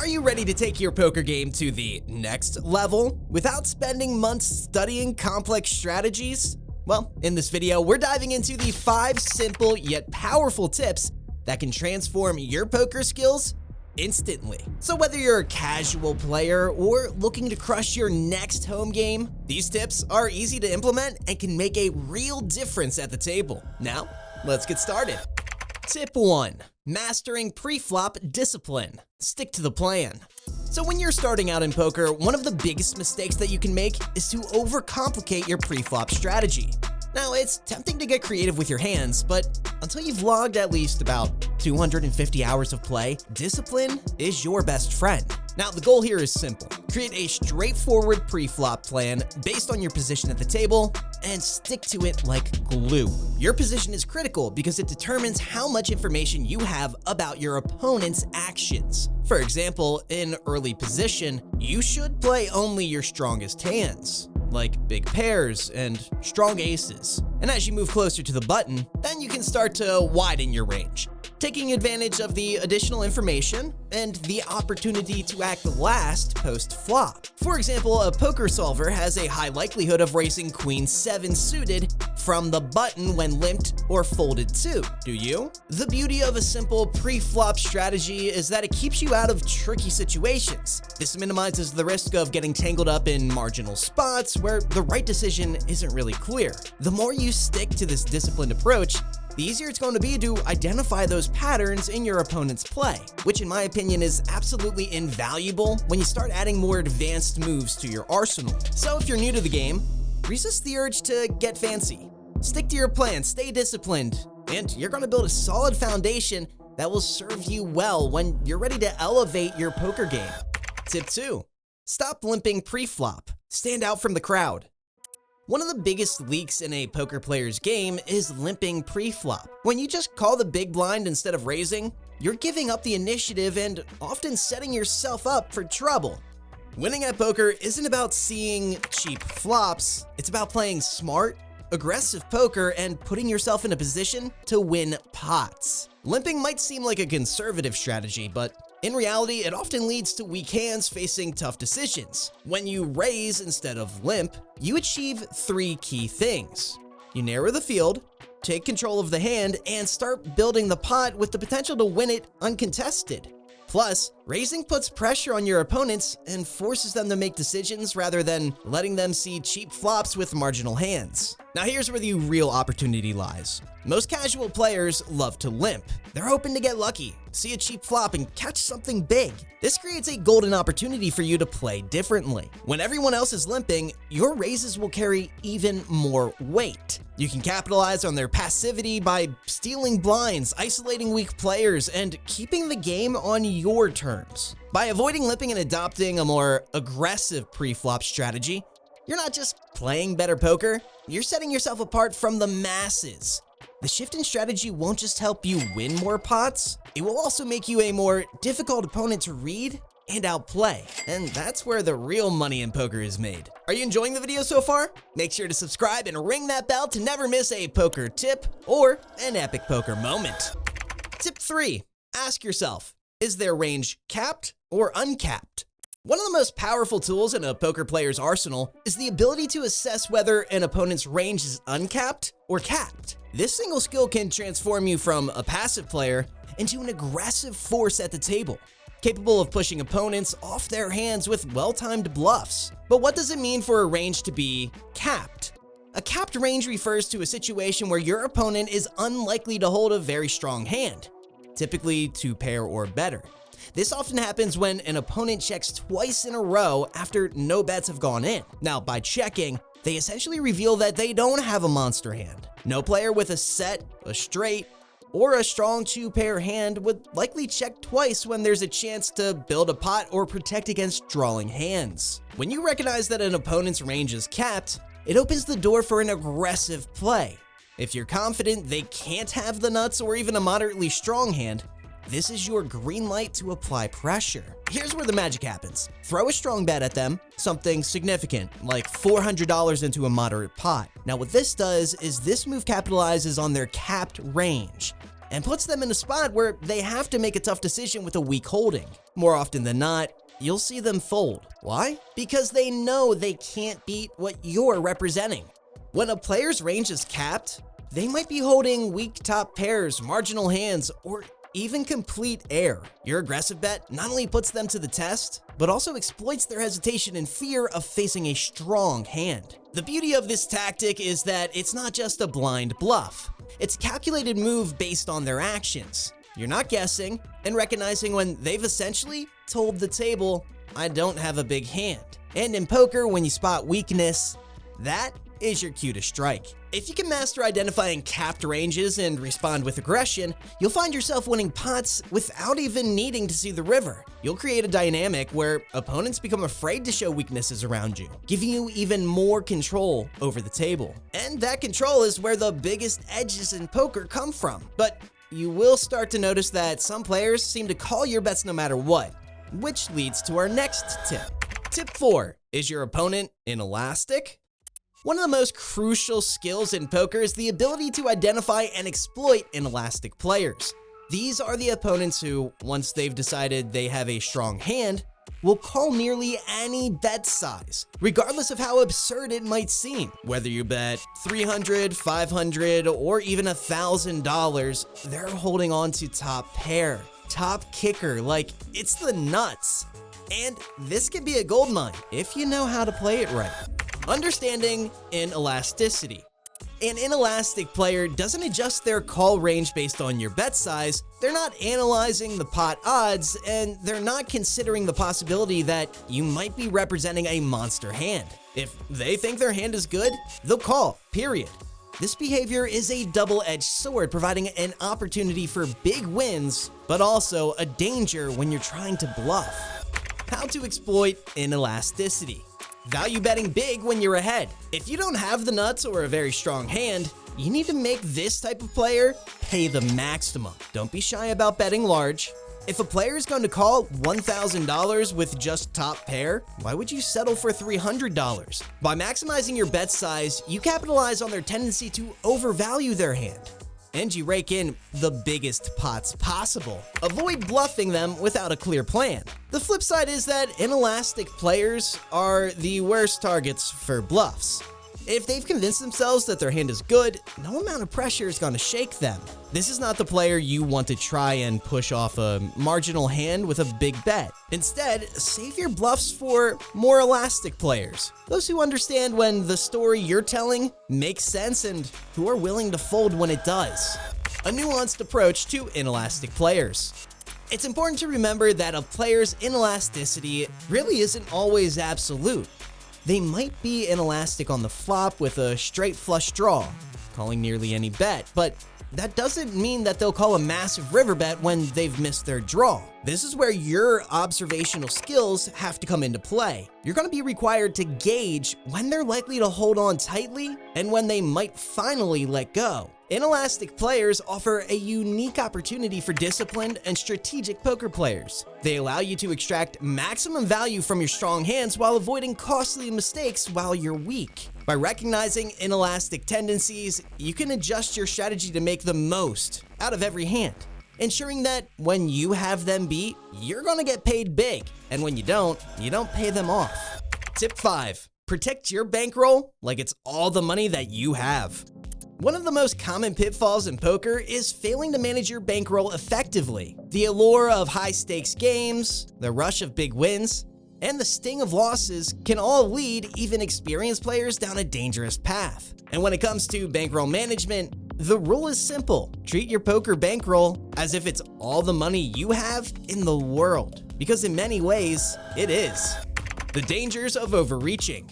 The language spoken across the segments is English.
Are you ready to take your poker game to the next level without spending months studying complex strategies? Well, in this video, we're diving into the 5 simple yet powerful tips that can transform your poker skills instantly. So whether you're a casual player or looking to crush your next home game, these tips are easy to implement and can make a real difference at the table. Now, let's get started. Tip 1. Mastering pre-flop discipline. Stick to the plan. So when you're starting out in poker, one of the biggest mistakes that you can make is to overcomplicate your pre-flop strategy. Now, it's tempting to get creative with your hands, but until you've logged at least about 250 hours of play, discipline is your best friend. Now, the goal here is simple. Create a straightforward pre-flop plan based on your position at the table and stick to it like glue. Your position is critical because it determines how much information you have about your opponent's actions. For example, in early position, you should play only your strongest hands, like big pairs and strong aces. And as you move closer to the button, then you can start to widen your range, taking advantage of the additional information and the opportunity to act last post-flop. For example, a poker solver has a high likelihood of racing Queen 7 suited from the button when limped or folded too. Do you? The beauty of a simple pre-flop strategy is that it keeps you out of tricky situations. This minimizes the risk of getting tangled up in marginal spots where the right decision isn't really clear. The more you stick to this disciplined approach, the easier it's going to be to identify those patterns in your opponent's play, which in my opinion is absolutely invaluable when you start adding more advanced moves to your arsenal. So if you're new to the game, resist the urge to get fancy. Stick to your plan, stay disciplined, and you're going to build a solid foundation that will serve you well when you're ready to elevate your poker game. Tip 2. Stop limping pre-flop. Stand out from the crowd. One of the biggest leaks in a poker player's game is limping pre-flop. When you just call the big blind instead of raising, you're giving up the initiative and often setting yourself up for trouble. Winning at poker isn't about seeing cheap flops, it's about playing smart, aggressive poker and putting yourself in a position to win pots. Limping might seem like a conservative strategy, but in reality, it often leads to weak hands facing tough decisions. When you raise instead of limp, you achieve 3 key things. You narrow the field, take control of the hand, and start building the pot with the potential to win it uncontested. Plus, raising puts pressure on your opponents and forces them to make decisions rather than letting them see cheap flops with marginal hands. Now here's where the real opportunity lies. Most casual players love to limp. They're hoping to get lucky, see a cheap flop, and catch something big. This creates a golden opportunity for you to play differently. When everyone else is limping, your raises will carry even more weight. You can capitalize on their passivity by stealing blinds, isolating weak players, and keeping the game on your terms. By avoiding limping and adopting a more aggressive pre-flop strategy, you're not just playing better poker, you're setting yourself apart from the masses. The shift in strategy won't just help you win more pots, it will also make you a more difficult opponent to read and outplay. And that's where the real money in poker is made. Are you enjoying the video so far? Make sure to subscribe and ring that bell to never miss a poker tip or an epic poker moment. Tip 3. Ask yourself, is their range capped or uncapped? One of the most powerful tools in a poker player's arsenal is the ability to assess whether an opponent's range is uncapped or capped. This single skill can transform you from a passive player into an aggressive force at the table, capable of pushing opponents off their hands with well-timed bluffs. But what does it mean for a range to be capped? A capped range refers to a situation where your opponent is unlikely to hold a very strong hand, typically 2 pair or better. This often happens when an opponent checks twice in a row after no bets have gone in. Now, by checking, they essentially reveal that they don't have a monster hand. No player with a set, a straight, or a strong 2-pair hand would likely check twice when there's a chance to build a pot or protect against drawing hands. When you recognize that an opponent's range is capped, it opens the door for an aggressive play. If you're confident they can't have the nuts or even a moderately strong hand, this is your green light to apply pressure. Here's where the magic happens. Throw a strong bet at them, something significant, like $400 into a moderate pot. Now what this does is this move capitalizes on their capped range. and puts them in a spot where they have to make a tough decision with a weak holding. More often than not, you'll see them fold. Why? Because they know they can't beat what you're representing. When a player's range is capped, they might be holding weak top pairs, marginal hands, or even complete air. Your aggressive bet not only puts them to the test, but also exploits their hesitation and fear of facing a strong hand. The beauty of this tactic is that it's not just a blind bluff. It's a calculated move based on their actions. You're not guessing and recognizing when they've essentially told the table, I don't have a big hand. And in poker, when you spot weakness, that is your cue to strike. If you can master identifying capped ranges and respond with aggression, you'll find yourself winning pots without even needing to see the river. You'll create a dynamic where opponents become afraid to show weaknesses around you, giving you even more control over the table. And that control is where the biggest edges in poker come from. But you will start to notice that some players seem to call your bets no matter what, which leads to our next tip. Tip 4. Is your opponent inelastic? One of the most crucial skills in poker is the ability to identify and exploit inelastic players. These are the opponents who, once they've decided they have a strong hand, will call nearly any bet size, regardless of how absurd it might seem. Whether you bet $300, $500, or even $1,000, they're holding on to top pair, top kicker, like it's the nuts. And this can be a goldmine if you know how to play it right. Understanding inelasticity. An inelastic player doesn't adjust their call range based on your bet size, they're not analyzing the pot odds, and they're not considering the possibility that you might be representing a monster hand. If they think their hand is good, they'll call, period. This behavior is a double-edged sword, providing an opportunity for big wins, but also a danger when you're trying to bluff. How to exploit inelasticity. Value betting big when you're ahead. If you don't have the nuts or a very strong hand, you need to make this type of player pay the maximum. Don't be shy about betting large. If a player is going to call $1,000 with just top pair, why would you settle for $300? By maximizing your bet size, you capitalize on their tendency to overvalue their hand, and you rake in the biggest pots possible. Avoid bluffing them without a clear plan. The flip side is that inelastic players are the worst targets for bluffs. If they've convinced themselves that their hand is good, no amount of pressure is going to shake them. This is not the player you want to try and push off a marginal hand with a big bet. Instead, save your bluffs for more elastic players. Those who understand when the story you're telling makes sense and who are willing to fold when it does. A nuanced approach to inelastic players. It's important to remember that a player's inelasticity really isn't always absolute. They might be inelastic on the flop with a straight flush draw, calling nearly any bet, but that doesn't mean that they'll call a massive river bet when they've missed their draw. This is where your observational skills have to come into play. You're going to be required to gauge when they're likely to hold on tightly and when they might finally let go. Inelastic players offer a unique opportunity for disciplined and strategic poker players. They allow you to extract maximum value from your strong hands while avoiding costly mistakes while you're weak. By recognizing inelastic tendencies, you can adjust your strategy to make the most out of every hand, ensuring that when you have them beat, you're going to get paid big, and when you don't pay them off. Tip 5. Protect your bankroll like it's all the money that you have. One of the most common pitfalls in poker is failing to manage your bankroll effectively. The allure of high-stakes games, the rush of big wins, and the sting of losses can all lead even experienced players down a dangerous path. And when it comes to bankroll management, the rule is simple. Treat your poker bankroll as if it's all the money you have in the world, because in many ways, it is. The dangers of overreaching.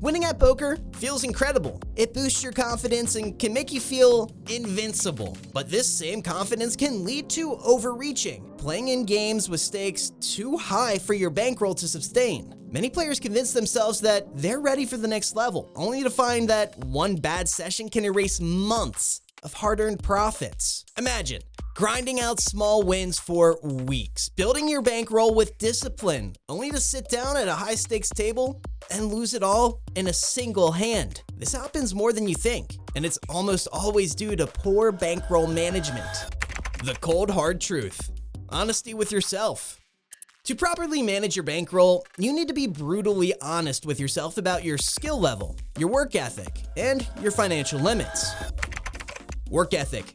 Winning at poker feels incredible. It boosts your confidence and can make you feel invincible. But this same confidence can lead to overreaching, playing in games with stakes too high for your bankroll to sustain. Many players convince themselves that they're ready for the next level, only to find that one bad session can erase months of hard-earned profits. Imagine grinding out small wins for weeks, building your bankroll with discipline, only to sit down at a high-stakes table and lose it all in a single hand. This happens more than you think, and it's almost always due to poor bankroll management. The cold hard truth. Honesty with yourself. To properly manage your bankroll, you need to be brutally honest with yourself about your skill level, your work ethic, and your financial limits. Work ethic.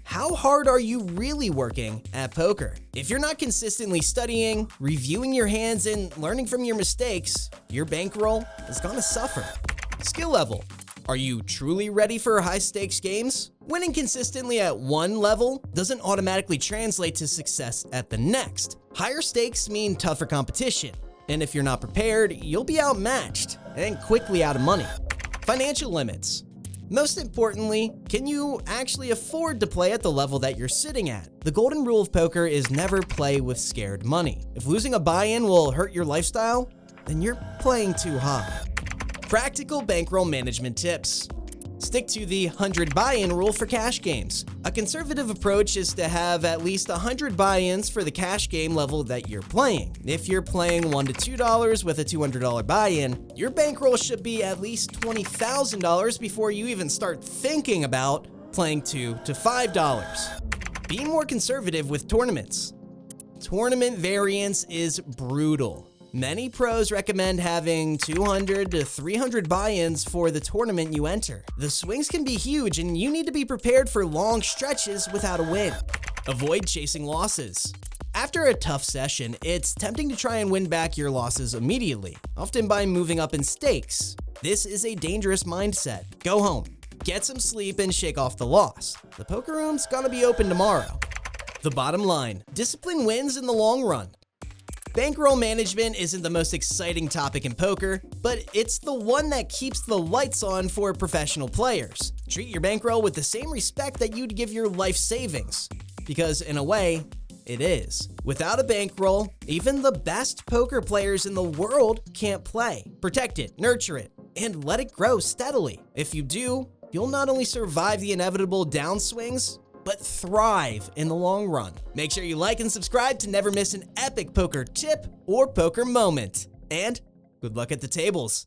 How hard are you really working at poker? If you're not consistently studying, reviewing your hands, and learning from your mistakes, your bankroll is gonna suffer. Skill level. Are you truly ready for high-stakes games? Winning consistently at one level doesn't automatically translate to success at the next. Higher stakes mean tougher competition, and if you're not prepared, you'll be outmatched and quickly out of money. Financial limits. Most importantly, can you actually afford to play at the level that you're sitting at? The golden rule of poker is never play with scared money. If losing a buy-in will hurt your lifestyle, then you're playing too high. Practical bankroll management tips. Stick to the 100 buy-in rule for cash games. A conservative approach is to have at least 100 buy-ins for the cash game level that you're playing. If you're playing $1 to $2 with a $200 buy-in, your bankroll should be at least $20,000 before you even start thinking about playing $2 to $5. Be more conservative with tournaments. Tournament variance is brutal. Many pros recommend having 200 to 300 buy-ins for the tournament you enter. The swings can be huge and you need to be prepared for long stretches without a win. Avoid chasing losses. After a tough session, it's tempting to try and win back your losses immediately, often by moving up in stakes. This is a dangerous mindset. Go home, get some sleep, and shake off the loss. The poker room's gonna be open tomorrow. The bottom line, discipline wins in the long run. Bankroll management isn't the most exciting topic in poker, but it's the one that keeps the lights on for professional players. Treat your bankroll with the same respect that you'd give your life savings, because in a way, it is. Without a bankroll, even the best poker players in the world can't play. Protect it, nurture it, and let it grow steadily. If you do, you'll not only survive the inevitable downswings, but thrive in the long run. Make sure you like and subscribe to never miss an epic poker tip or poker moment. And good luck at the tables.